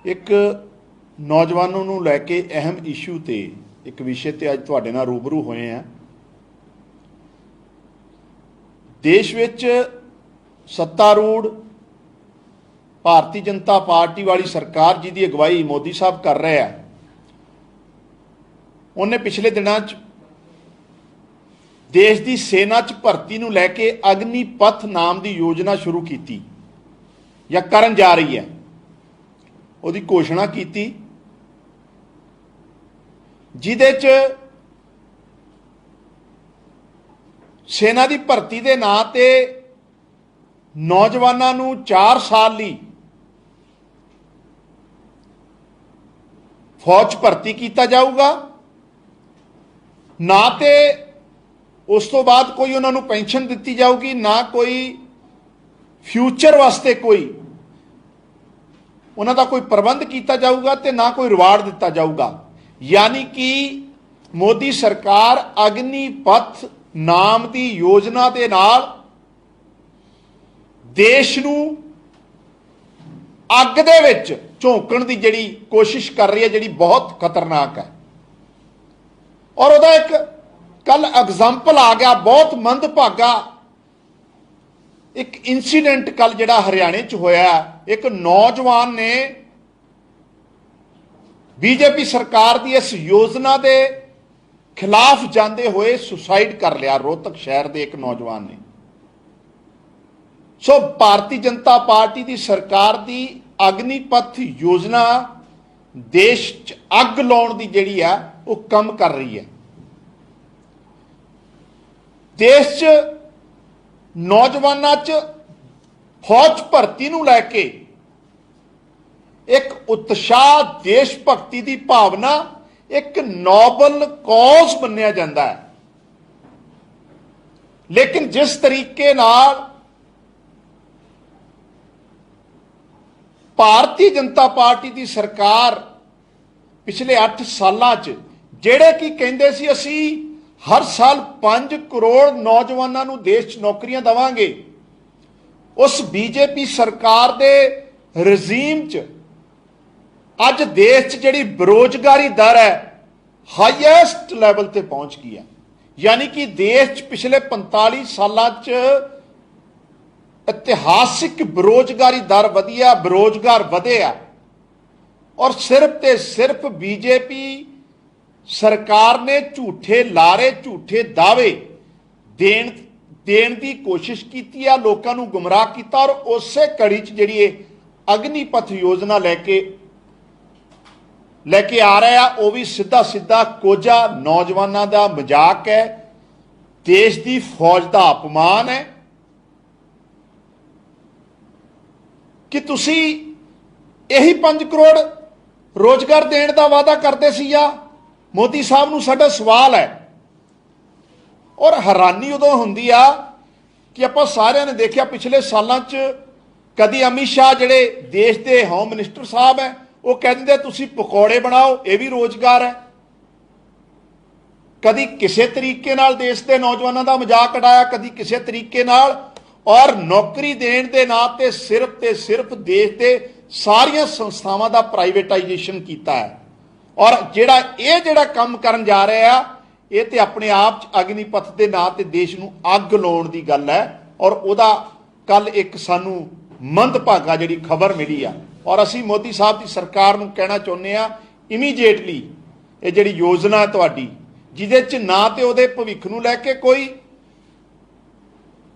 एक नौजवानों नूं लैके अहम इशू ते एक विषय ते अज तुहाडे नाल रूबरू होए हैं। देश विच सत्तारूढ़ भारतीय जनता पार्टी वाली सरकार जिहदी अगवाई मोदी साहब कर रहे हैं, उन्हें पिछले दिनों देश की सेना च भर्ती नूं लैके अग्निपथ नाम की योजना शुरू की या करन जा रही है। उसकी घोषणा की जिहदे च सेना की भर्ती के नां ते नौजवानों नूं 4 साल लई फौज भर्ती किया जाऊगा, ना तो उस तो बाद कोई उन्होंने पेंशन दी जाऊगी, ना कोई फ्यूचर वास्ते कोई उन्हों का कोई प्रबंध किया जाऊगा, तो ना कोई रिवार्ड दिता जाऊगा। यानी कि मोदी सरकार अग्निपथ नाम की योजना के नाल देश नूं अग दे विच झोंकण की जिहड़ी कोशिश कर रही है, जिहड़ी बहुत खतरनाक है। और उहदा एक कल एग्जाम्पल आ गया, बहुत मंदभागा एक इंसीडेंट कल जिहड़ा हरियाणे च होया। एक नौजवान ने बीजेपी सरकार की इस योजना के खिलाफ जाते हुए सुसाइड कर लिया। रोहतक शहर के एक नौजवान ने। सो भारतीय जनता पार्टी की सरकार की अग्निपथ योजना देश च अग लाउण दी जिहड़ी है वो कम कर रही है। देश च नौजवानों च फौज भर्ती नूं लैके एक उत्साह, देश भगती की भावना एक नोबल कॉज मन्निया जाता है। लेकिन जिस तरीके नाल भारतीय जनता पार्टी की सरकार पिछले 8 सालों जेड़े कि कहंदे सी असी हर साल 5 करोड़ नौजवानों नूं देश च नौकरियां देवांगे, उस बीजेपी सरकार दे रजीम च अज देश च जिहड़ी बेरोजगारी दर है हाईएस्ट लैवल ते पहुंच गई है। यानी कि देश च पिछले 45 सालों च इतिहासिक बेरोजगारी दर वधी है, बेरोजगार वधे है। और सिर्फ ते सिर्फ बीजेपी सरकार ने झूठे लारे, झूठे दावे देण की कोशिश की है, लोगों को गुमराह किया। और उस कड़ी च जिहड़ी अग्निपथ योजना लेके आ रहा है, वह भी सीधा सीधा कोझा नौजवानों का मजाक है, देश की फौज का अपमान है। कि तुसी यही 5 करोड़ रोजगार देने का वादा करते सी या मोदी साहब नूं साडा सवाल है। और हैरानी उदों हुंदी आ कि आपां सारिआं ने देखिया पिछले सालों च कदी अमित शाह जिहड़े देश के होम मिनिस्टर साहब है वो कहते तुसी पकौड़े बनाओ, ये भी रोजगार है। कदी किसी तरीके नाल देश के नौजवानों का मजाक उड़ाया, कदी किसी तरीके नाल। और नौकरी देने के नां ते सिर्फ देश के सारिया संस्थावां का प्राइवेटाइजेशन किया है। और जिहड़ा काम करन जा रहा है ये तो अपने आप च अग्निपथ के नां ते देश नूं अग लाउण दी गल है। और उहदा कल एक सानू मंदभागा जिहड़ी खबर मिली आ। और असीं मोदी साहब की सरकार नूं कहना चाहुंदे आ, इमीडिएटली ये जिहड़ी योजना है तुहाडी, जिहदे च ना ते उहदे भविख नूं लैके कोई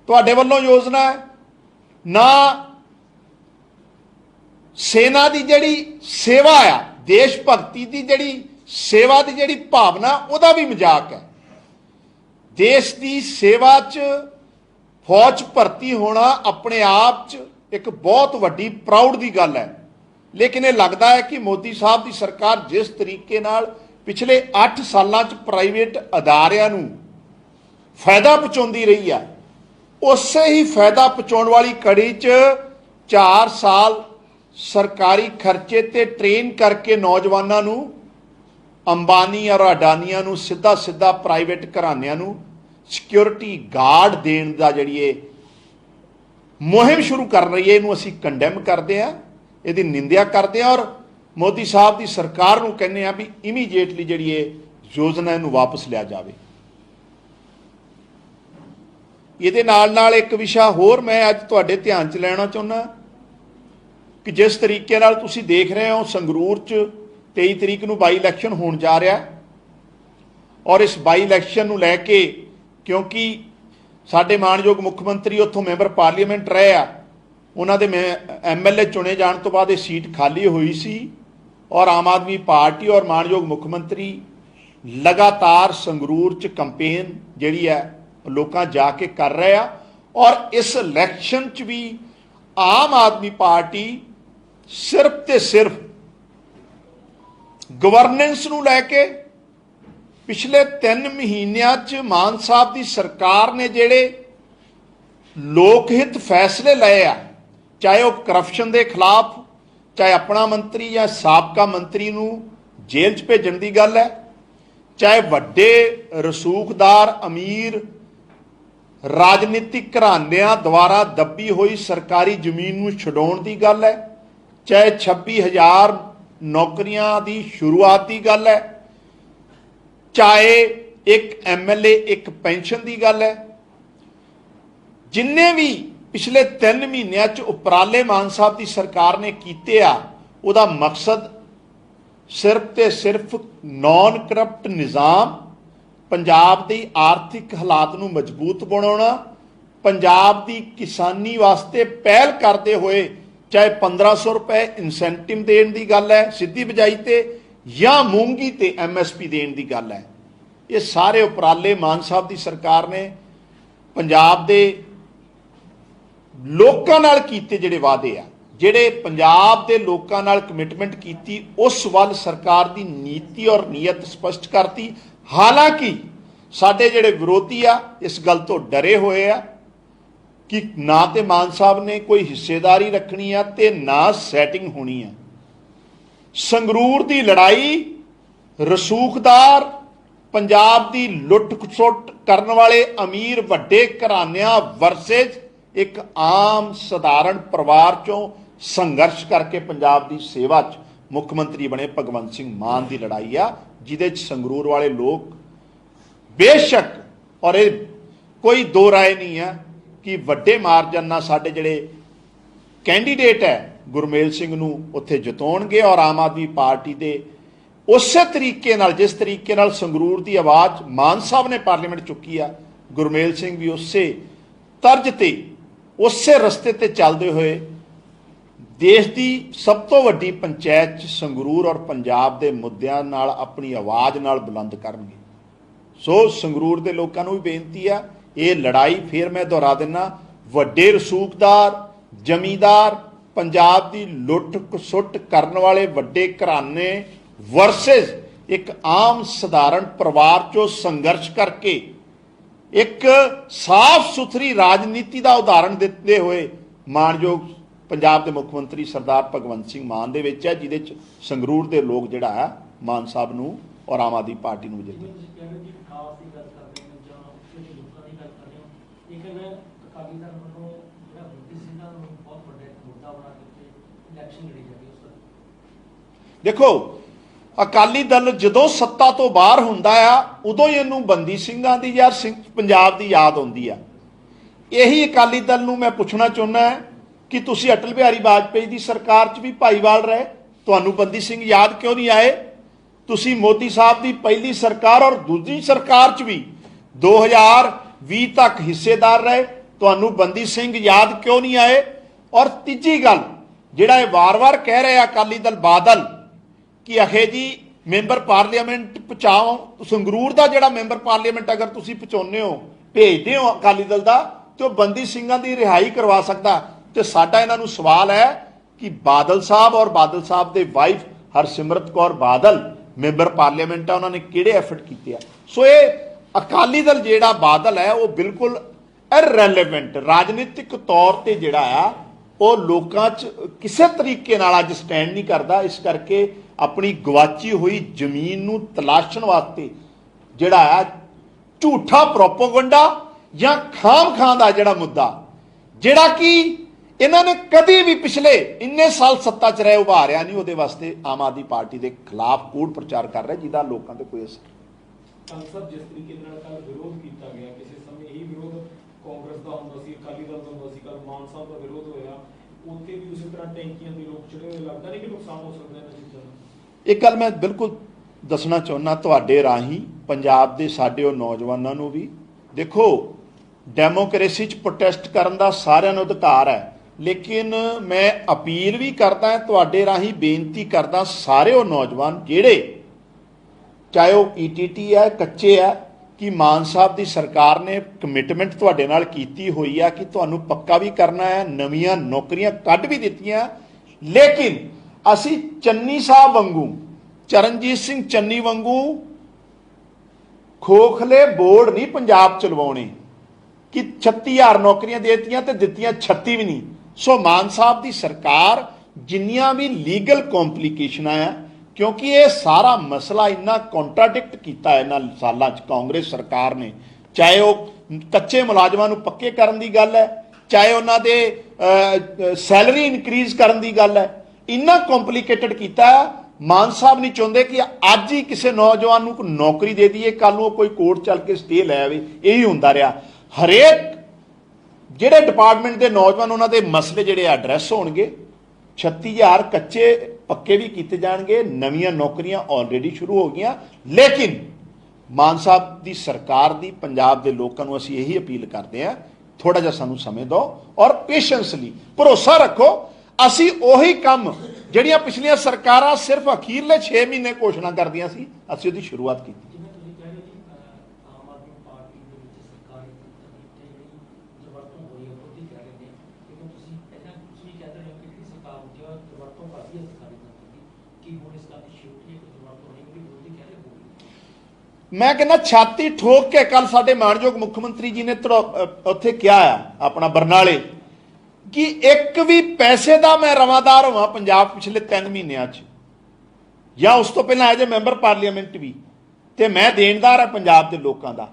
तुहाडे वल्लों योजना है, ना सेना की जिहड़ी सेवा आ, देश भगती की जिहड़ी सेवा की जिहड़ी भावना उहदा भी मजाक है। देश की सेवा च फौज भर्ती होना अपने आप च एक बहुत वड्डी प्राउड की गल है। लेकिन ये लगता है कि मोदी साहब की सरकार जिस तरीके नाल पिछले 8 सालों च प्राइवेट अदारियां नूं फायदा पहुंचाउंदी रही है, उस ही फायदा पहुंचाउण वाली कड़ी च 4 साल सरकारी खर्चे ते ट्रेन करके नौजवानों नूं अंबानी और अडानियां नूं सीधा सीधा प्राइवेट घरानियां नूं सिक्योरिटी गार्ड देण दा जिहड़ी मुहिम शुरू कर रही है, इनू असीं कंडैम करते हैं, इसकी निंदिया करते हैं। और ਮੋਦੀ ਸਾਹਿਬ ਦੀ ਸਰਕਾਰ ਨੂੰ ਕਹਿੰਦੇ ਆ ਵੀ ਇਮੀਡੀਏਟਲੀ ਜਿਹੜੀ ਇਹ ਯੋਜਨਾ ਇਹਨੂੰ ਵਾਪਸ ਲਿਆ ਜਾਵੇ। ਇਹਦੇ ਨਾਲ ਇੱਕ ਵਿਸ਼ਾ ਹੋਰ ਮੈਂ ਅੱਜ ਤੁਹਾਡੇ ਧਿਆਨ 'ਚ ਲੈਣਾ ਚਾਹੁੰਦਾ ਕਿ ਜਿਸ ਤਰੀਕੇ ਨਾਲ ਤੁਸੀਂ ਦੇਖ ਰਹੇ ਹੋ ਸੰਗਰੂਰ 'ਚ 23 ਤਰੀਕ ਨੂੰ ਬਾਈ ਇਲੈਕਸ਼ਨ ਹੋਣ ਜਾ ਰਿਹਾ ਔਰ ਇਸ ਬਾਈ ਇਲੈਕਸ਼ਨ ਨੂੰ ਲੈ ਕੇ ਕਿਉਂਕਿ ਸਾਡੇ ਮਾਣਯੋਗ ਮੁੱਖ ਮੰਤਰੀ ਉੱਥੋਂ ਮੈਂਬਰ ਪਾਰਲੀਮੈਂਟ ਰਹੇ ਆ, ਉਹਨਾਂ ਦੇ MLA ਚੁਣੇ ਜਾਣ ਤੋਂ ਬਾਅਦ ਇਹ ਸੀਟ ਖਾਲੀ ਹੋਈ ਸੀ ਔਰ ਆਮ ਆਦਮੀ ਪਾਰਟੀ ਔਰ ਮਾਣਯੋਗ ਮੁੱਖ ਮੰਤਰੀ ਲਗਾਤਾਰ ਸੰਗਰੂਰ 'ਚ ਕੰਪੇਨ ਜਿਹੜੀ ਹੈ ਲੋਕਾਂ ਜਾ ਕੇ ਕਰ ਰਹੇ ਆ ਔਰ ਇਸ ਇਲੈਕਸ਼ਨ 'ਚ ਵੀ ਆਮ ਆਦਮੀ ਪਾਰਟੀ ਸਿਰਫ ਤੇ ਸਿਰਫ ਗਵਰਨੈਂਸ ਨੂੰ ਲੈ ਕੇ ਪਿਛਲੇ 3 ਮਹੀਨਿਆਂ 'ਚ ਮਾਨ ਸਾਹਿਬ ਦੀ ਸਰਕਾਰ ਨੇ ਜਿਹੜੇ ਲੋਕ ਹਿੱਤ ਫੈਸਲੇ ਲਏ ਆ, ਚਾਹੇ ਉਹ ਕਰਪਸ਼ਨ ਦੇ ਖਿਲਾਫ, ਚਾਹੇ ਆਪਣਾ ਮੰਤਰੀ ਜਾਂ ਸਾਬਕਾ ਮੰਤਰੀ ਨੂੰ ਜੇਲ੍ਹ 'ਚ ਭੇਜਣ ਦੀ ਗੱਲ ਹੈ, ਚਾਹੇ ਵੱਡੇ ਰਸੂਖਦਾਰ ਅਮੀਰ ਰਾਜਨੀਤਿਕ ਘਰਾਣਿਆਂ ਦੁਆਰਾ ਦੱਬੀ ਹੋਈ ਸਰਕਾਰੀ ਜ਼ਮੀਨ ਨੂੰ ਛਡਾਉਣ ਦੀ ਗੱਲ ਹੈ, ਚਾਹੇ 26,000 ਨੌਕਰੀਆਂ ਦੀ ਸ਼ੁਰੂਆਤ ਦੀ ਗੱਲ ਹੈ, ਚਾਹੇ ਇੱਕ MLA ਇੱਕ ਪੈਨਸ਼ਨ ਦੀ ਗੱਲ ਹੈ। ਜਿੰਨੇ ਵੀ ਪਿਛਲੇ 3 ਮਹੀਨਿਆਂ 'ਚ ਉਪਰਾਲੇ ਮਾਨ ਸਾਹਿਬ ਦੀ ਸਰਕਾਰ ਨੇ ਕੀਤੇ ਆ, ਉਹਦਾ ਮਕਸਦ ਸਿਰਫ ਤੇ ਸਿਰਫ ਨੌਨ ਕਰਪਟ ਨਿਜ਼ਾਮ, ਪੰਜਾਬ ਦੀ ਆਰਥਿਕ ਹਾਲਾਤ ਨੂੰ ਮਜ਼ਬੂਤ ਬਣਾਉਣਾ, ਪੰਜਾਬ ਦੀ ਕਿਸਾਨੀ ਵਾਸਤੇ ਪਹਿਲ ਕਰਦੇ ਹੋਏ ਚਾਹੇ 1500 ਰੁਪਏ ਇਨਸੈਂਟਿਵ ਦੇਣ ਦੀ ਗੱਲ ਹੈ ਸਿੱਧੀ ਬਿਜਾਈ ਤੇ ਜਾਂ ਮੂੰਗੀ ਤੇ MSP ਦੇਣ ਦੀ ਗੱਲ ਹੈ। ਇਹ ਸਾਰੇ ਉਪਰਾਲੇ ਮਾਨ ਸਾਹਿਬ ਦੀ ਸਰਕਾਰ ਨੇ ਪੰਜਾਬ ਦੇ ਲੋਕਾਂ ਨਾਲ ਕੀਤੇ ਜਿਹੜੇ ਵਾਅਦੇ ਆ, ਜਿਹੜੇ ਪੰਜਾਬ ਦੇ ਲੋਕਾਂ ਨਾਲ ਕਮਿਟਮੈਂਟ ਕੀਤੀ, ਉਸ ਵੱਲ ਸਰਕਾਰ ਦੀ ਨੀਤੀ ਔਰ ਨੀਅਤ ਸਪਸ਼ਟ ਕਰਤੀ। ਹਾਲਾਂਕਿ ਸਾਡੇ ਜਿਹੜੇ ਵਿਰੋਧੀ ਆ ਇਸ ਗੱਲ ਤੋਂ ਡਰੇ ਹੋਏ ਆ ਕਿ ਨਾ ਤੇ ਮਾਨ ਸਾਹਿਬ ਨੇ ਕੋਈ ਹਿੱਸੇਦਾਰੀ ਰੱਖਣੀ ਆ ਤੇ ਨਾ ਸੈਟਿੰਗ ਹੋਣੀ ਆ। ਸੰਗਰੂਰ ਦੀ ਲੜਾਈ ਰਸੂਖਦਾਰ ਪੰਜਾਬ ਦੀ ਲੁੱਟ ਖਸੁੱਟ ਕਰਨ ਵਾਲੇ ਅਮੀਰ ਵੱਡੇ ਘਰਾਣਿਆਂ ਵਰਸੇਜ ਇੱਕ ਆਮ ਸਧਾਰਨ ਪਰਿਵਾਰ ਚੋਂ ਸੰਘਰਸ਼ ਕਰਕੇ ਪੰਜਾਬ ਦੀ ਸੇਵਾ 'ਚ ਮੁੱਖ ਮੰਤਰੀ ਬਣੇ ਭਗਵੰਤ ਸਿੰਘ ਮਾਨ ਦੀ ਲੜਾਈ ਆ, ਜਿਹਦੇ 'ਚ ਸੰਗਰੂਰ ਵਾਲੇ ਲੋਕ ਬੇਸ਼ੱਕ, ਔਰ ਇਹ ਕੋਈ ਦੋ ਰਾਏ ਨਹੀਂ ਆ ਕਿ ਵੱਡੇ ਮਾਰਜਨ ਨਾਲ ਸਾਡੇ ਜਿਹੜੇ ਕੈਂਡੀਡੇਟ ਹੈ ਗੁਰਮੇਲ ਸਿੰਘ ਨੂੰ ਉੱਥੇ ਜਿਤਾਉਣਗੇ ਔਰ ਆਮ ਆਦਮੀ ਪਾਰਟੀ ਦੇ ਉਸੇ ਤਰੀਕੇ ਨਾਲ ਜਿਸ ਤਰੀਕੇ ਨਾਲ ਸੰਗਰੂਰ ਦੀ ਆਵਾਜ਼ ਮਾਨ ਸਾਹਿਬ ਨੇ ਪਾਰਲੀਮੈਂਟ ਚੁੱਕੀ ਆ, ਗੁਰਮੇਲ ਸਿੰਘ ਵੀ ਉਸੇ ਤਰਜ ਤੇ ਉਸੇ ਰਸਤੇ ਤੇ ਚੱਲਦੇ ਹੋਏ ਦੇਸ਼ ਦੀ ਸਭ ਤੋਂ ਵੱਡੀ ਪੰਚਾਇਤ 'ਚ ਸੰਗਰੂਰ ਔਰ ਪੰਜਾਬ ਦੇ ਮੁੱਦਿਆਂ ਨਾਲ ਆਪਣੀ ਆਵਾਜ਼ ਨਾਲ ਬੁਲੰਦ ਕਰਨਗੇ। ਸੋ ਸੰਗਰੂਰ ਦੇ ਲੋਕਾਂ ਨੂੰ ਵੀ ਬੇਨਤੀ ਆ, ਇਹ ਲੜਾਈ ਫਿਰ ਮੈਂ ਦੁਹਰਾ ਦਿੰਦਾ, ਵੱਡੇ ਰਸੂਖਦਾਰ ਜ਼ਮੀਂਦਾਰ ਪੰਜਾਬ ਦੀ ਲੁੱਟ ਖਸੁੱਟ ਕਰਨ ਵਾਲੇ ਵੱਡੇ ਘਰਾਣੇ ਵਰਸਸ ਇੱਕ ਆਮ ਸਧਾਰਨ ਪਰਿਵਾਰ 'ਚੋਂ ਸੰਘਰਸ਼ ਕਰਕੇ ਇੱਕ ਸਾਫ਼ ਸੁਥਰੀ ਰਾਜਨੀਤੀ ਦਾ ਉਦਾਹਰਣ ਦਿੰਦੇ ਹੋਏ ਮਾਣਯੋਗ ਪੰਜਾਬ ਦੇ ਮੁੱਖ ਮੰਤਰੀ ਸਰਦਾਰ ਭਗਵੰਤ ਸਿੰਘ ਮਾਨ ਦੇ ਵਿੱਚ ਹੈ, ਜਿਹਦੇ 'ਚ ਸੰਗਰੂਰ ਦੇ ਲੋਕ ਜਿਹੜਾ ਹੈ ਮਾਨ ਸਾਹਿਬ ਨੂੰ ਔਰ ਆਮ ਆਦਮੀ ਪਾਰਟੀ ਨੂੰ ਜਿੱਤੇ। ਦੇਖੋ, ਅਕਾਲੀ ਦਲ ਜਦੋਂ ਸੱਤਾ ਤੋਂ ਬਾਹਰ ਹੁੰਦਾ ਆ ਉਦੋਂ ਹੀ ਇਹਨੂੰ ਬੰਦੀ ਸਿੰਘਾਂ ਦੀ ਯਾਰ ਪੰਜਾਬ ਦੀ ਯਾਦ ਆਉਂਦੀ ਆ। ਇਹੀ ਅਕਾਲੀ ਦਲ ਨੂੰ ਮੈਂ ਪੁੱਛਣਾ ਚਾਹੁੰਦਾ ਕਿ ਤੁਸੀਂ ਅਟਲ ਬਿਹਾਰੀ ਵਾਜਪੇਈ ਦੀ ਸਰਕਾਰ 'ਚ ਵੀ ਭਾਈਵਾਲ ਰਹੇ, ਤੁਹਾਨੂੰ ਬੰਦੀ ਸਿੰਘ ਯਾਦ ਕਿਉਂ ਨਹੀਂ ਆਏ? ਤੁਸੀਂ ਮੋਦੀ ਸਾਹਿਬ ਦੀ ਪਹਿਲੀ ਸਰਕਾਰ ਔਰ ਦੂਜੀ ਸਰਕਾਰ 'ਚ ਵੀ 2020 ਤੱਕ ਹਿੱਸੇਦਾਰ ਰਹੇ, ਤੁਹਾਨੂੰ ਬੰਦੀ ਸਿੰਘ ਯਾਦ ਕਿਉਂ ਨਹੀਂ ਆਏ? ਔਰ ਤੀਜੀ ਗੱਲ, ਜਿਹੜਾ ਇਹ ਵਾਰ-ਵਾਰ ਕਹਿ ਰਿਹਾ ਅਕਾਲੀ ਦਲ ਬਾਦਲ ਕਿ ਅਖੇ ਜੀ ਮੈਂਬਰ ਪਾਰਲੀਮੈਂਟ ਪਹੁੰਚਾਓ, ਸੰਗਰੂਰ ਦਾ ਜਿਹੜਾ ਮੈਂਬਰ ਪਾਰਲੀਮੈਂਟ ਅਗਰ ਤੁਸੀਂ ਪਹੁੰਚਾਉਂਦੇ ਹੋ ਭੇਜਦੇ ਹੋ ਅਕਾਲੀ ਦਲ ਦਾ, ਤੇ ਉਹ ਬੰਦੀ ਸਿੰਘਾਂ ਦੀ ਰਿਹਾਈ ਕਰਵਾ ਸਕਦਾ। ਤੇ ਸਾਡਾ ਇਹਨਾਂ ਨੂੰ ਸਵਾਲ ਹੈ ਕਿ ਬਾਦਲ ਸਾਹਿਬ ਔਰ ਬਾਦਲ ਸਾਹਿਬ ਦੇ wife Harsimrat Kaur Badal member parliament ਆ, ਉਹਨਾਂ ਨੇ ਕਿਹੜੇ ਐਫਰਟ ਕੀਤੇ ਆ? ਸੋ ਇਹ ਅਕਾਲੀ ਦਲ ਜਿਹੜਾ ਬਾਦਲ ਹੈ ਉਹ ਬਿਲਕੁਲ ਇਰਰੈਲੇਵੈਂਟ ਰਾਜਨੀਤਿਕ ਤੌਰ ਤੇ ਜਿਹੜਾ ਆ ਉਹ ਲੋਕਾਂ 'ਚ ਕਿਸੇ ਤਰੀਕੇ ਨਾਲ ਅੱਜ ਸਟੈਂਡ ਨਹੀਂ ਕਰਦਾ। ਇਸ ਕਰਕੇ ਆਪਣੀ ਗਵਾਚੀ ਹੋਈ ਜ਼ਮੀਨ ਨੂੰ ਤਲਾਸ਼ਣ ਵਾਸਤੇ ਜਿਹੜਾ ਆ ਝੂਠਾ ਪ੍ਰੋਪੋਗੰਡਾ ਜਾਂ ਖਾਮ ਖਾਂ ਦਾ ਜਿਹੜਾ ਮੁੱਦਾ, ਜਿਹੜਾ ਕਿ ਇਹਨਾਂ ਨੇ ਕਦੀ ਵੀ ਪਿਛਲੇ ਇੰਨੇ ਸਾਲ ਸੱਤਾ 'ਚ ਰਹੇ ਉਭਾਰਿਆ ਨਹੀਂ। ਉਹਦੇ ਵਾਸਤੇ ਆਮ ਆਦਮੀ ਪਾਰਟੀ ਦੇ ਖਿਲਾਫ ਕੂੜ ਪ੍ਰਚਾਰ ਕਰ ਰਿਹਾ, ਜਿਹਦਾ ਲੋਕਾਂ ਤੇ ਕੋਈ ਅਸਰ। ਸੰਸਦ ਜਿਸ ਤਰੀਕੇ ਨਾਲ ਕੱਲ ਵਿਰੋਧ ਕੀਤਾ ਗਿਆ, ਕਿਸੇ ਸਮੇਂ ਇਹੀ ਵਿਰੋਧ ਕਾਂਗਰਸ ਦਾ ਹੁੰਦਾ ਸੀ, ਅਕਾਲੀ ਦਲ ਦਾ ਹੁੰਦਾ ਸੀ, ਕੱਲ ਮਾਨ ਸਾਹਿਬ ਦਾ ਵਿਰੋਧ ਹੋਇਆ, ਉੱਥੇ ਵੀ ਉਸੇ ਤਰ੍ਹਾਂ ਟੈਂਕੀਆਂ ਦੇ ਲੋਕ ਚੜੇ ਹੋਏ। ਲੱਗਦਾ ਨਹੀਂ ਕਿ ਨੁਕਸਾਨ ਹੋ ਸਕਦਾ ਇਹਨਾਂ ਚੀਜ਼ਾਂ ਦਾ? ਇਹ ਗੱਲ ਮੈਂ ਬਿਲਕੁਲ ਦੱਸਣਾ ਚਾਹੁੰਦਾ ਤੁਹਾਡੇ ਰਾਹੀਂ ਪੰਜਾਬ ਦੇ ਸਾਡੇ ਉਹ ਨੌਜਵਾਨਾਂ ਨੂੰ ਵੀ। ਦੇਖੋ, ਡੈਮੋਕ੍ਰੇਸੀ 'ਚ ਪ੍ਰੋਟੈਸਟ ਕਰਨ ਦਾ ਸਾਰਿਆਂ ਨੂੰ ਅਧਿਕਾਰ ਹੈ, ਲੇਕਿਨ ਮੈਂ ਅਪੀਲ ਵੀ ਕਰਦਾ, ਤੁਹਾਡੇ ਰਾਹੀਂ ਬੇਨਤੀ ਕਰਦਾ, ਸਾਰੇ ਉਹ ਨੌਜਵਾਨ ਜਿਹੜੇ ਚਾਹੇ ਉਹ ਈਟੀਟੀ ਹੈ, ਕੱਚੇ ਹੈ, ਕਿ ਮਾਨ ਸਾਹਿਬ ਦੀ ਸਰਕਾਰ ਨੇ ਕਮਿਟਮੈਂਟ ਤੁਹਾਡੇ ਨਾਲ ਕੀਤੀ ਹੋਈ ਆ ਕਿ ਤੁਹਾਨੂੰ ਪੱਕਾ ਵੀ ਕਰਨਾ ਹੈ, ਨਵੀਆਂ ਨੌਕਰੀਆਂ ਕੱਢ ਵੀ ਦਿੱਤੀਆਂ, ਲੇਕਿਨ ਅਸੀਂ ਚੰਨੀ ਸਾਹਿਬ ਵਾਂਗੂ, ਚਰਨਜੀਤ ਸਿੰਘ ਚੰਨੀ ਵਾਂਗੂ ਖੋਖਲੇ ਬੋਰਡ ਨਹੀਂ ਪੰਜਾਬ ਚ ਲਵਾਉਣੇ ਕਿ 36000 ਨੌਕਰੀਆਂ ਦੇਤੀਆਂ ਤੇ ਦਿੱਤੀਆਂ 36 ਵੀ ਨਹੀਂ। ਸੋ ਮਾਨ ਸਾਹਿਬ ਦੀ ਸਰਕਾਰ ਜਿੰਨੀਆਂ ਵੀ ਲੀਗਲ ਕੰਪਲਿਕੇਸ਼ਨਾਂ ਆ, ਕਿਉਂਕਿ ਇਹ ਸਾਰਾ ਮਸਲਾ ਇੰਨਾ ਕੰਟਰਾਡਿਕਟ ਕੀਤਾ ਇਹਨਾਂ ਸਾਲਾਂ 'ਚ ਕਾਂਗਰਸ ਸਰਕਾਰ ਨੇ, ਚਾਹੇ ਉਹ ਕੱਚੇ ਮੁਲਾਜ਼ਮਾਂ ਨੂੰ ਪੱਕੇ ਕਰਨ ਦੀ ਗੱਲ ਹੈ, ਚਾਹੇ ਉਹਨਾਂ ਦੇ ਸੈਲਰੀ ਇਨਕਰੀਜ਼ ਕਰਨ ਦੀ ਗੱਲ ਹੈ, ਇੰਨਾ ਕੰਪਲਿਕੇਟਡ ਕੀਤਾ। ਮਾਨ ਸਾਹਿਬ ਨਹੀਂ ਚਾਹੁੰਦੇ ਕਿ ਅੱਜ ਹੀ ਕਿਸੇ ਨੌਜਵਾਨ ਨੂੰ ਕੋਈ ਨੌਕਰੀ ਦੇ ਦਈਏ, ਕੱਲ ਨੂੰ ਕੋਈ ਕੋਰਟ ਚੱਲ ਕੇ ਸਟੇ ਲੈ ਆਵੇ। ਇਹੀ ਹੁੰਦਾ ਰਿਹਾ। ਹਰੇਕ ਜਿਹੜੇ ਡਿਪਾਰਟਮੈਂਟ ਦੇ ਨੌਜਵਾਨ, ਉਹਨਾਂ ਦੇ ਮਸਲੇ ਜਿਹੜੇ ਐਡਰੈਸ ਹੋਣਗੇ, 36000 ਕੱਚੇ ਪੱਕੇ ਵੀ ਕੀਤੇ ਜਾਣਗੇ, ਨਵੀਆਂ ਨੌਕਰੀਆਂ ਆਲਰੇਡੀ ਸ਼ੁਰੂ ਹੋ ਗਈਆਂ। ਲੇਕਿਨ ਮਾਨ ਸਾਹਿਬ ਦੀ ਸਰਕਾਰ ਦੀ ਪੰਜਾਬ ਦੇ ਲੋਕਾਂ ਨੂੰ ਅਸੀਂ ਇਹੀ ਅਪੀਲ ਕਰਦੇ ਹਾਂ, ਥੋੜਾ ਜਿਹਾ ਸਾਨੂੰ ਸਮੇਂ ਦਿਓ ਔਰ ਪੇਸ਼ੈਂਸਲੀ ਭਰੋਸਾ ਰੱਖੋ। ਅਸੀਂ ਉਹੀ ਕੰਮ ਜਿਹੜੀਆਂ ਪਿਛਲੀਆਂ ਸਰਕਾਰਾਂ ਸਿਰਫ ਅਖੀਰਲੇ 6 ਮਹੀਨੇ ਘੋਸ਼ਣਾ ਕਰਦੀਆਂ ਸੀ, ਅਸੀਂ ਉਹਦੀ ਸ਼ੁਰੂਆਤ ਕੀਤੀ। ਮੈਂ ਕਹਿੰਦਾ ਛਾਤੀ ਠੋਕ ਕੇ ਕੱਲ ਸਾਡੇ ਮਾਣਯੋਗ ਮੁੱਖ ਮੰਤਰੀ ਜੀ ਨੇ ਉੱਥੇ ਕਿਹਾ ਆ ਆਪਣਾ ਬਰਨਾਲੇ ਕਿ ਇੱਕ ਵੀ ਪੈਸੇ ਦਾ ਮੈਂ ਰਵਾਦਾਰ ਹੋਵਾਂ ਪੰਜਾਬ ਪਿਛਲੇ 3 ਮਹੀਨਿਆਂ 'ਚ, ਜਾਂ ਉਸ ਤੋਂ ਪਹਿਲਾਂ ਐਜ ਏ ਮੈਂਬਰ ਪਾਰਲੀਮੈਂਟ ਵੀ, ਤੇ ਮੈਂ ਦੇਣਦਾਰ ਹਾਂ ਪੰਜਾਬ ਦੇ ਲੋਕਾਂ ਦਾ।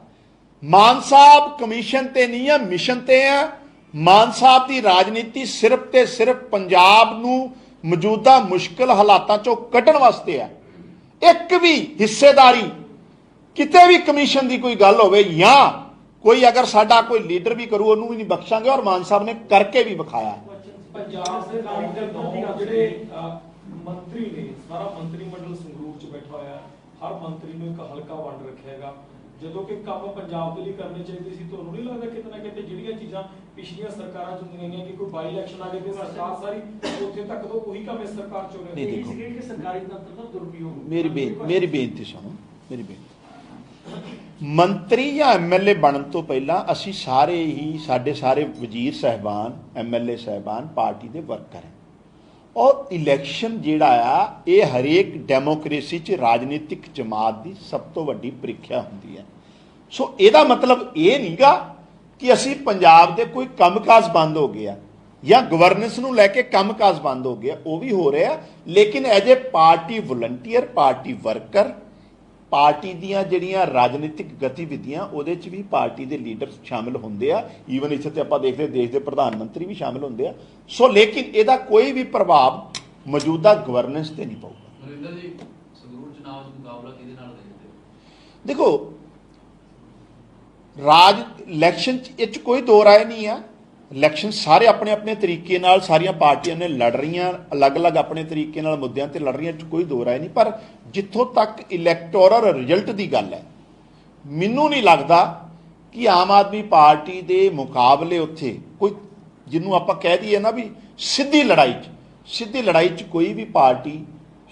ਮਾਨ ਸਾਹਿਬ ਕਮਿਸ਼ਨ ਤੇ ਨਹੀਂ ਆ, ਮਿਸ਼ਨ ਤੇ ਆ। ਮਾਨ ਸਾਹਿਬ ਦੀ ਰਾਜਨੀਤੀ ਸਿਰਫ ਤੇ ਸਿਰਫ ਪੰਜਾਬ ਨੂੰ ਮੌਜੂਦਾ ਮੁਸ਼ਕਲ ਹਾਲਾਤਾਂ 'ਚੋਂ ਕੱਢਣ ਵਾਸਤੇ ਆ। ਇੱਕ ਵੀ ਹਿੱਸੇਦਾਰੀ ਕਿਤੇ ਵੀ ਕਮਿਸ਼ਨ ਦੀ ਕੋਈ ਗੱਲ ਹੋਵੇ ਜਾਂ ਕੋਈ ਅਗਰ ਸਾਡਾ ਕੋਈ ਲੀਡਰ ਵੀ ਕਰੂ, ਉਹਨੂੰ ਵੀ ਨਹੀਂ ਬਖਸ਼ਾਂਗੇ, ਔਰ ਮਾਨ ਸਾਹਿਬ ਨੇ ਕਰਕੇ ਵੀ ਵਿਖਾਇਆ। ਪੰਜਾਬ ਦੇ ਨਾਲ ਜਿਹੜੇ ਮੰਤਰੀ ਨੇ, ਸਾਰਾ ਮੰਤਰੀ ਮੰਡਲ ਸੰਗਰੂਰ 'ਚ ਬੈਠਾ ਹੋਇਆ, ਹਰ ਮੰਤਰੀ ਨੂੰ ਇੱਕ ਹਲਕਾ ਵੰਡ ਰੱਖਿਆ ਹੈਗਾ, ਜਦੋਂ ਕਿ ਕੰਮ ਪੰਜਾਬ ਦੇ ਲਈ ਕਰਨੇ ਚਾਹੀਦੇ ਸੀ। ਤੁਹਾਨੂੰ ਨਹੀਂ ਲੱਗਦਾ ਕਿਤੇ ਨਾ ਕਿਤੇ ਜਿਹੜੀਆਂ ਚੀਜ਼ਾਂ ਪਿਛਲੀਆਂ ਸਰਕਾਰਾਂ 'ਚ ਹੁੰਦੀਆਂ ਗਈਆਂ ਕਿ ਕੋਈ ਬਾਈ ਇਲੈਕਸ਼ਨ ਆ ਗਏ ਤੇ ਸਰਕਾਰ ਸਾਰੀ ਉੱਥੇ ਤੱਕ ਤੋਂ ਉਹੀ ਕੰਮ ਇਸ ਸਰਕਾਰ 'ਚ ਹੋ ਰਿਹਾ ਹੈ ਕਿ ਸਰਕਾਰੀ ਤੰਤਰ ਦਾ ਦੁਰਉਪਯੋਗ। ਮੇਰੀ ਬੇਨਤੀ ਸੁਣੋ, ਮੇਰੀ ਬੇਨਤੀ, ਮੰਤਰੀ ਜਾਂ ਐਮਐਲਏ ਬਣਨ ਤੋਂ ਪਹਿਲਾਂ ਅਸੀਂ ਸਾਰੇ ਹੀ, ਸਾਡੇ ਸਾਰੇ ਵਜ਼ੀਰ ਸਾਹਿਬਾਨ, ਐਮਐਲਏ ਸਾਹਿਬਾਨ ਪਾਰਟੀ ਦੇ ਵਰਕਰ ਹੈ, ਔਰ ਇਲੈਕਸ਼ਨ ਜਿਹੜਾ ਆ ਇਹ ਹਰੇਕ ਡੈਮੋਕ੍ਰੇਸੀ 'ਚ ਰਾਜਨੀਤਿਕ ਜਮਾਤ ਦੀ ਸਭ ਤੋਂ ਵੱਡੀ ਪ੍ਰੀਖਿਆ ਹੁੰਦੀ ਹੈ। ਸੋ ਇਹਦਾ ਮਤਲਬ ਇਹ ਨਹੀਂਗਾ ਕਿ ਅਸੀਂ ਪੰਜਾਬ ਦੇ ਕੋਈ ਕੰਮਕਾਜ ਬੰਦ ਹੋ ਗਿਆ ਜਾਂ ਗਵਰਨੈਂਸ ਨੂੰ ਲੈ ਕੇ ਕੰਮਕਾਜ ਬੰਦ ਹੋ ਗਿਆ, ਉਹ ਵੀ ਹੋ ਰਿਹਾ, ਲੇਕਿਨ as a party volunteer, party worker, party ਦੀਆਂ ਜਿਹੜੀਆਂ ਰਾਜਨੀਤਿਕ ਗਤੀਵਿਧੀਆਂ ਉਹਦੇ 'ਚ ਵੀ ਪਾਰਟੀ ਦੇ ਲੀਡਰ ਸ਼ਾਮਿਲ ਹੁੰਦੇ ਆ। ਈਵਨ ਇੱਥੇ ਤੇ ਆਪਾਂ ਦੇਖਦੇ ਦੇਸ਼ ਦੇ ਪ੍ਰਧਾਨ ਮੰਤਰੀ ਵੀ ਸ਼ਾਮਿਲ ਹੁੰਦੇ ਆ। ਸੋ ਲੇਕਿਨ ਇਹਦਾ ਕੋਈ ਵੀ ਪ੍ਰਭਾਵ ਮੌਜੂਦਾ ਗਵਰਨੈਂਸ ਤੇ ਨਹੀਂ ਪਊਗਾ। ਨਰਿੰਦਰ ਜੀ, ਸੰਗਰੂਰ ਚੁਣਾਵ 'ਚ ਮੁਕਾਬਲਾ ਕਿਹਦੇ ਨਾਲ ਦੇਖਦੇ ਹੋ? ਦੇਖੋ, ਇਲੈਕਸ਼ਨ 'ਚ ਇਹ 'ਚ ਕੋਈ ਦੋ ਰਾਏ ਨਹੀਂ ਆ। ਇਲੈਕਸ਼ਨ ਸਾਰੇ ਆਪਣੇ ਆਪਣੇ ਤਰੀਕੇ ਨਾਲ ਸਾਰੀਆਂ ਪਾਰਟੀਆਂ ਨੇ ਲੜ ਰਹੀਆਂ, ਅਲੱਗ-ਅਲੱਗ ਆਪਣੇ ਤਰੀਕੇ ਨਾਲ ਮੁੱਦਿਆਂ ਤੇ ਲੜ ਰਹੀਆਂ, 'ਚ ਕੋਈ ਦੋ ਰਾਏ ਨਹੀਂ। ਪਰ ਜਿੱਥੋਂ ਤੱਕ ਇਲੈਕਟੋਰਲ ਰਿਜ਼ਲਟ ਦੀ ਗੱਲ ਹੈ, ਮੈਨੂੰ ਨਹੀਂ ਲੱਗਦਾ ਕਿ ਆਮ ਆਦਮੀ ਪਾਰਟੀ ਦੇ ਮੁਕਾਬਲੇ ਉੱਥੇ ਕੋਈ, ਜਿਹਨੂੰ ਆਪਾਂ ਕਹਿ ਦਈਏ ਨਾ ਵੀ ਸਿੱਧੀ ਲੜਾਈ 'ਚ ਕੋਈ ਵੀ ਪਾਰਟੀ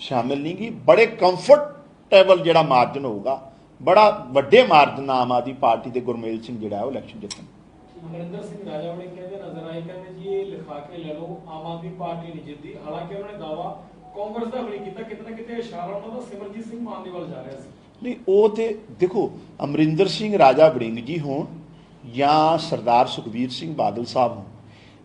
ਸ਼ਾਮਿਲ ਨਹੀਂ ਗੀ। ਬੜੇ ਕੰਫਰਟੇਬਲ ਜਿਹੜਾ ਮਾਰਜਨ ਹੋਊਗਾ, ਬੜਾ ਵੱਡੇ ਮਾਰਜਨ ਆਮ ਆਦਮੀ ਪਾਰਟੀ ਦੇ ਗੁਰਮੇਲ ਸਿੰਘ ਜਿਹੜਾ ਉਹ ਇਲੈਕਸ਼ਨ ਜਿੱਤਣ। ਅਮਰਿੰਦਰ ਸਿੰਘ ਰਾਜਾ ਵੜੇ ਕਹਿੰਦੇ ਨਜ਼ਰ ਆਏ, ਕਹਿੰਦੇ ਜੀ ਇਹ ਲਿਖਾ ਕੇ ਲੈ ਲਓ, ਆਮ ਆਦਮੀ ਪਾਰਟੀ ਨਹੀਂ ਜਿੱਤਦੀ। ਹਾਲਾਂਕਿ ਉਹਨਾਂ ਨੇ ਦਾਵਾ ਕਾਂਗਰਸ ਦਾ ਵੀ ਨਹੀਂ ਕੀਤਾ, ਕਿਤੇ ਨਾ ਕਿਤੇ ਇਸ਼ਾਰਾ ਉਹਨਾਂ ਦਾ ਸਿਮਰਜੀਤ ਸਿੰਘ ਮਾਨ ਦੇ ਵੱਲ ਜਾ ਰਿਹਾ ਸੀ। ਨਹੀਂ, ਉਹ ਤੇ ਦੇਖੋ, ਅਮਰਿੰਦਰ ਸਿੰਘ ਰਾਜਾ ਵੜਿੰਗ ਜੀ ਹੋਣ ਜਾਂ ਸਰਦਾਰ ਸੁਖਬੀਰ ਸਿੰਘ ਬਾਦਲ ਸਾਹਿਬ ਹੋਣ,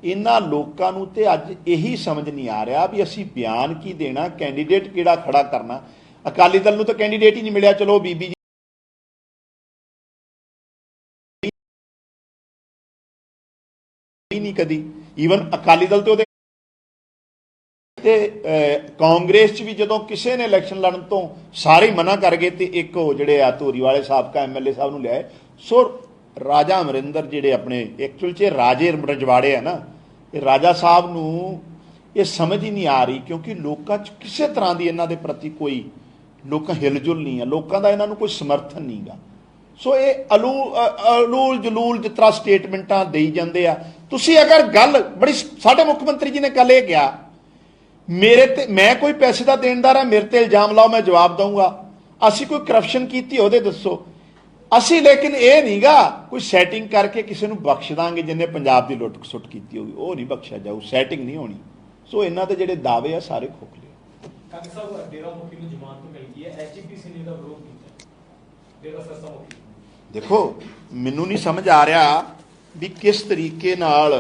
ਇਹਨਾਂ ਲੋਕਾਂ ਨੂੰ ਤੇ ਅੱਜ ਇਹੀ ਸਮਝ ਨਹੀਂ ਆ ਰਿਹਾ ਵੀ ਅਸੀਂ ਬਿਆਨ ਕੀ ਦੇਣਾ, ਕੈਂਡੀਡੇਟ ਕਿਹੜਾ ਖੜਾ ਕਰਨਾ। ਅਕਾਲੀ ਦਲ ਨੂੰ ਤਾਂ ਕੈਂਡੀਡੇਟ ਹੀ ਨਹੀਂ ਮਿਲਿਆ, ਚਲੋ ਬੀਬੀ ਨਹੀਂ ਕਦੀ ਈਵਨ ਅਕਾਲੀ ਦਲ ਤੇ ਉਹਦੇ ਤੇ ਕਾਂਗਰਸ 'ਚ ਵੀ ਜਦੋਂ ਕਿਸੇ ਨੇ ਇਲੈਕਸ਼ਨ ਲੜਨ ਤੋਂ ਸਾਰੇ ਹੀ ਮਨਾ ਕਰ ਗਏ ਤੇ ਇੱਕ ਉਹ ਜਿਹੜੇ ਆ ਧੂਰੀਵਾਲੇ ਸਾਬਕਾ ਐਮਐਲਏ ਸਾਹਿਬ ਨੂੰ ਲਿਆਏ। ਸੋ ਰਾਜਾ ਅਮਰਿੰਦਰ ਜਿਹੜੇ ਆਪਣੇ ਐਕਚੁਅਲ 'ਚ ਰਾਜੇ ਰਜਵਾੜੇ ਆ ਨਾ, ਇਹ ਰਾਜਾ ਸਾਹਿਬ ਨੂੰ ਇਹ ਸਮਝ ਹੀ ਨਹੀਂ ਆ ਰਹੀ, ਕਿਉਂਕਿ ਲੋਕਾਂ 'ਚ ਕਿਸੇ ਤਰ੍ਹਾਂ ਦੀ ਇਹਨਾਂ ਦੇ ਪ੍ਰਤੀ ਕੋਈ ਲੋਕਾਂ ਹਿਲਜੁਲ ਨਹੀਂ ਆ, ਲੋਕਾਂ ਦਾ ਇਹਨਾਂ ਨੂੰ ਕੋਈ ਸਮਰਥਨ ਨਹੀਂ ਗਾ। ਸੋ ਇਹ ਅਲੂਲ ਜਲੂਲ ਜਿਸ ਤਰ੍ਹਾਂ ਸਟੇਟਮੈਂਟਾਂ ਦੇਈ ਜਾਂਦੇ ਆ। ਤੁਸੀਂ ਅਗਰ ਗੱਲ ਬੜੀ, ਸਾਡੇ ਮੁੱਖ ਮੰਤਰੀ ਜੀ ਨੇ ਕੱਲ ਇਹ ਕਿਹਾ, ਮੇਰੇ ਤੇ ਮੈਂ ਕੋਈ ਪੈਸੇ ਦਾ ਦੇਣਦਾਰ ਹੈ, ਮੇਰੇ ਤੇ ਇਲਜ਼ਾਮ ਲਾਓ, ਮੈਂ ਜਵਾਬ ਦਊਂਗਾ। ਅਸੀਂ ਕੋਈ ਕਰਪਸ਼ਨ ਕੀਤੀ ਉਹਦੇ ਦੱਸੋ। ਅਸੀਂ ਲੇਕਿਨ ਇਹ ਨਹੀਂਗਾ ਕੋਈ ਸੈਟਿੰਗ ਕਰਕੇ ਕਿਸੇ ਨੂੰ ਬਖਸ਼ ਦਾਂਗੇ ਜਿਹਨੇ ਪੰਜਾਬ ਦੀ ਲੁੱਟ ਖਸੁੱਟ ਕੀਤੀ ਹੋਗੀ, ਉਹ ਨਹੀਂ ਬਖਸ਼ਿਆ ਜਾਊ, ਸੈਟਿੰਗ ਨਹੀਂ ਹੋਣੀ। ਸੋ ਇਹਨਾਂ ਦੇ ਜਿਹੜੇ ਦਾਅਵੇ ਆ ਸਾਰੇ ਖੋਖਲੇ। ਕਾਂਗਰਸ ਸਾਹਿਬ ਡੇਰਾ ਮੁਖੀ ਨੂੰ ਜ਼ਮਾਨਤ ਮਿਲ ਗਈ ਹੈ, ਐਚਪੀਸੀ ਨੇ ਦਾ ਵਿਰੋਧ ਕੀਤਾ ਡੇਰਾ ਸੱਸਾ ਮੁਖੀ। ਦੇਖੋ ਮੈਨੂੰ ਨਹੀਂ ਸਮਝ ਆ ਰਿਹਾ ਵੀ ਕਿਸ ਤਰੀਕੇ ਨਾਲ,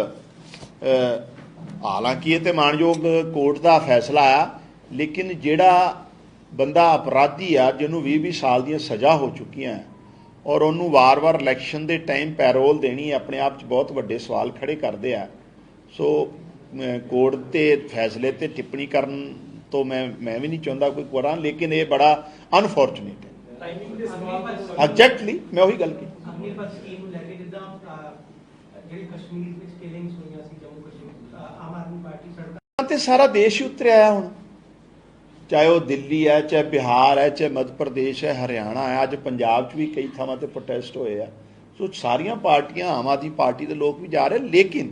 ਹਾਲਾਂਕਿ ਇਹ ਤੇ ਮਾਣਯੋਗ ਕੋਰਟ ਦਾ ਫੈਸਲਾ ਆ, ਲੇਕਿਨ ਜਿਹੜਾ ਬੰਦਾ ਅਪਰਾਧੀ ਆ ਜਿਹਨੂੰ 20-20 ਸਾਲ ਦੀਆਂ ਸਜ਼ਾ ਹੋ ਚੁੱਕੀਆਂ ਔਰ ਉਹਨੂੰ ਵਾਰ-ਵਾਰ ਇਲੈਕਸ਼ਨ ਦੇ ਟਾਈਮ ਪੈਰੋਲ ਦੇਣੀ ਆਪਣੇ ਆਪ 'ਚ ਬਹੁਤ ਵੱਡੇ ਸਵਾਲ ਖੜੇ ਕਰਦੇ ਆ। ਸੋ ਕੋਰਟ ਦੇ ਫੈਸਲੇ ਤੇ ਟਿੱਪਣੀ ਕਰਨ ਤੋਂ ਮੈਂ ਵੀ ਨਹੀਂ ਚਾਹੁੰਦਾ ਕੋਈ ਕਰਾਂ, ਲੇਕਿਨ ਇਹ ਬੜਾ ਅਨਫੋਰਚੂਨੇਟ ਹੈ। ਟਾਈਮਿੰਗ ਦੇ ਸਵਾਲ ਐਗਜ਼ੈਕਟਲੀ ਮੈਂ ਉਹੀ ਗੱਲ ਕੀਤੀ। ਅਗਨੀਰ ਪਰ ਸਕੀਮ ਨੂੰ ਲੈ ਕੇ ਜਿੱਦਾਂ ਜਿਹੜੀ ਕਸ਼ਮੀਰ ਵਿੱਚ ਕਿਲਿੰਗਸ ਹੋਈਆਂ ਸੀ, ਜੰਮੂ ਕਸ਼ਮੀਰ, ਆਮ ਆਦਮੀ ਪਾਰਟੀ ਸੜਕਾਂ ਤੇ ਸਾਰਾ ਦੇਸ਼ ਹੀ ਉਤਰਿਆ ਹੁਣ, ਚਾਹੇ ਉਹ ਦਿੱਲੀ ਹੈ, ਚਾਹੇ ਬਿਹਾਰ ਹੈ, ਚਾਹੇ ਮੱਧ ਪ੍ਰਦੇਸ਼ ਹੈ, ਹਰਿਆਣਾ ਹੈ, ਅੱਜ ਪੰਜਾਬ 'ਚ ਵੀ ਕਈ ਥਾਵਾਂ ਤੇ ਪ੍ਰੋਟੈਸਟ ਹੋਏ ਆ। ਸੋ ਸਾਰੀਆਂ ਪਾਰਟੀਆਂ, ਆਮ ਆਦਮੀ ਪਾਰਟੀ ਦੇ ਲੋਕ ਵੀ ਜਾ ਰਹੇ, ਲੇਕਿਨ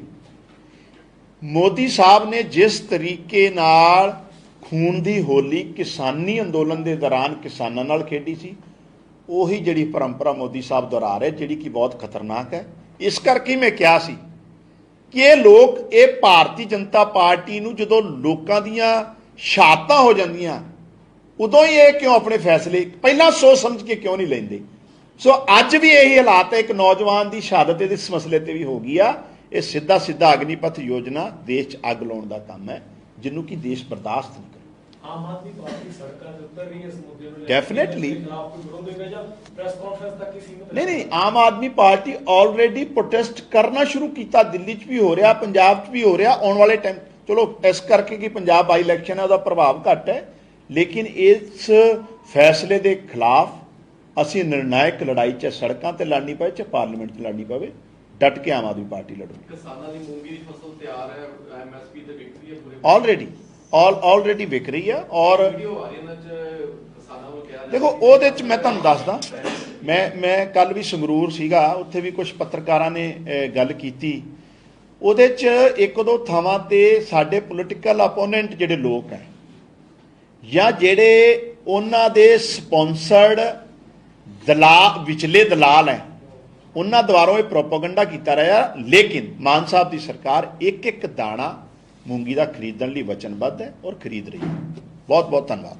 ਮੋਦੀ ਸਾਹਿਬ ਨੇ ਜਿਸ ਤਰੀਕੇ ਨਾਲ ਖੂਨ ਦੀ ਹੋਲੀ ਕਿਸਾਨੀ ਅੰਦੋਲਨ ਦੇ ਦੌਰਾਨ ਕਿਸਾਨਾਂ ਨਾਲ ਖੇਡੀ ਸੀ, ਉਹੀ ਜਿਹੜੀ ਪਰੰਪਰਾ ਮੋਦੀ ਸਾਹਿਬ ਦੁਹਰਾ ਰਹੇ, ਜਿਹੜੀ ਕਿ ਬਹੁਤ ਖਤਰਨਾਕ ਹੈ। ਇਸ ਕਰਕੇ ਮੈਂ ਕਿਹਾ ਸੀ ਕਿ ਇਹ ਲੋਕ, ਇਹ ਭਾਰਤੀ ਜਨਤਾ ਪਾਰਟੀ ਨੂੰ ਜਦੋਂ ਲੋਕਾਂ ਦੀਆਂ ਸ਼ਹਾਦਤਾਂ ਹੋ ਜਾਂਦੀਆਂ ਉਦੋਂ ਹੀ ਇਹ ਕਿਉਂ ਆਪਣੇ ਫੈਸਲੇ ਪਹਿਲਾਂ ਸੋਚ ਸਮਝ ਕੇ ਕਿਉਂ ਨਹੀਂ ਲੈਂਦੇ। ਸੋ ਅੱਜ ਵੀ ਇਹੀ ਹਾਲਾਤ ਹੈ, ਇੱਕ ਨੌਜਵਾਨ ਦੀ ਸ਼ਹਾਦਤ ਇਸ ਮਸਲੇ ਤੇ ਵੀ ਹੋ ਗਈ ਆ। ਇਹ ਸਿੱਧਾ ਅਗਨੀਪਥ ਯੋਜਨਾ ਦੇਸ਼ 'ਚ ਅੱਗ ਲਾਉਣ ਦਾ ਕੰਮ ਹੈ, ਜਿਹਨੂੰ ਕਿ ਦੇਸ਼ ਬਰਦਾਸ਼ਤ ਨਹੀਂ ਕਰੇਗਾ। ਆਮ ਆਦਮੀ ਪਾਰਟੀ ਸੜਕਾਂ ਤੇ ਉਤਰ ਰਹੀ ਹੈ ਇਸ ਮੁੱਦੇ ਨੂੰ ਲੈ ਕੇ। ਡੈਫੀਨੇਟਲੀ ਖਿਲਾਫ ਕੋਈ ਵਿਰੋਧ ਹੋਏਗਾ ਜਾਂ ਪ੍ਰੈਸ ਕਾਨਫਰੰਸ ਤੱਕ ਹੀ ਸੀਮਿਤ ਨਹੀਂ, Aam Aadmi party already protest ਕਰਨਾ ਸ਼ੁਰੂ ਕੀਤਾ। ਦਿੱਲੀ 'ਚ ਵੀ ਹੋ ਰਿਹਾ, ਪੰਜਾਬ 'ਚ ਵੀ ਹੋ ਰਿਹਾ। ਆਉਣ ਵਾਲੇ ਟਾਈਮ, ਚਲੋ ਇਸ ਕਰਕੇ ਕਿ ਪੰਜਾਬ ਬਾਈ ਇਲੈਕਸ਼ਨ ਹੈ, ਉਹਦਾ ਪ੍ਰਭਾਵ ਘੱਟ ਹੈ, ਲੇਕਿਨ ਇਸ ਫੈਸਲੇ ਦੇ ਖਿਲਾਫ ਅਸੀਂ ਨਿਰਣਾਇਕ ਲੜਾਈ, ਚਾਹੇ ਸੜਕਾਂ ਤੇ ਲੜਨੀ ਪਵੇ, ਚਾਹੇ ਪਾਰਲੀਮੈਂਟ 'ਚ ਲੜਨੀ ਪਵੇ, ਡਟ ਕੇ ਆਮ ਆਦਮੀ ਪਾਰਟੀ ਲੜੂਗੀ। ਕਿਸਾਨਾਂ ਦੀ ਮੂੰਗੀ ਦੀ ਫਸਲ ਤਿਆਰ ਹੈ, ਐਮਐਸਪੀ ਤੇ ਵਿਕ ਰਹੀ ਹੈ ਪੂਰੇ ਆਲਰੇਡੀ ਵਿਕ ਰਹੀ ਆ। ਔਰ ਵੀਡੀਓ ਆ ਰਹੀ ਇਹਨਾਂ 'ਚ ਕਿਸਾਨਾਂ ਨੂੰ ਕਿਹਾ ਦੇਖੋ ਉਹਦੇ 'ਚ ਮੈਂ ਤੁਹਾਨੂੰ ਦੱਸਦਾ, ਮੈਂ ਕੱਲ ਵੀ ਸੰਗਰੂਰ ਸੀਗਾ, ਉੱਥੇ ਵੀ ਕੁਝ ਪੱਤਰਕਾਰਾਂ ਨੇ ਗੱਲ ਕੀਤੀ। ਉਹਦੇ 'ਚ ਇੱਕ ਦੋ ਥਾਵਾਂ ਤੇ ਸਾਡੇ ਪੋਲੀਟੀਕਲ ਆਪੋਨੈਂਟ ਜਿਹੜੇ ਲੋਕ ਹੈ ਜਾਂ ਜਿਹੜੇ ਉਹਨਾਂ ਦੇ ਸਪਾਂਸਰਡ ਵਿਚਲੇ ਦਲਾਲ ਹੈ, ਉਹਨਾਂ ਦੁਆਰਾ ਇਹ ਪ੍ਰੋਪੇਗੈਂਡਾ ਕੀਤਾ ਰਿਹਾ। ਲੇਕਿਨ ਮਾਨ ਸਾਹਿਬ ਦੀ ਸਰਕਾਰ ਇੱਕ ਦਾਣਾ ਮੂੰਗੀ ਦਾ ਖਰੀਦਣ ਲਈ ਵਚਨਬੱਧ ਹੈ ਔਰ ਖਰੀਦ ਰਹੀ ਹੈ। ਬਹੁਤ ਬਹੁਤ ਧੰਨਵਾਦ।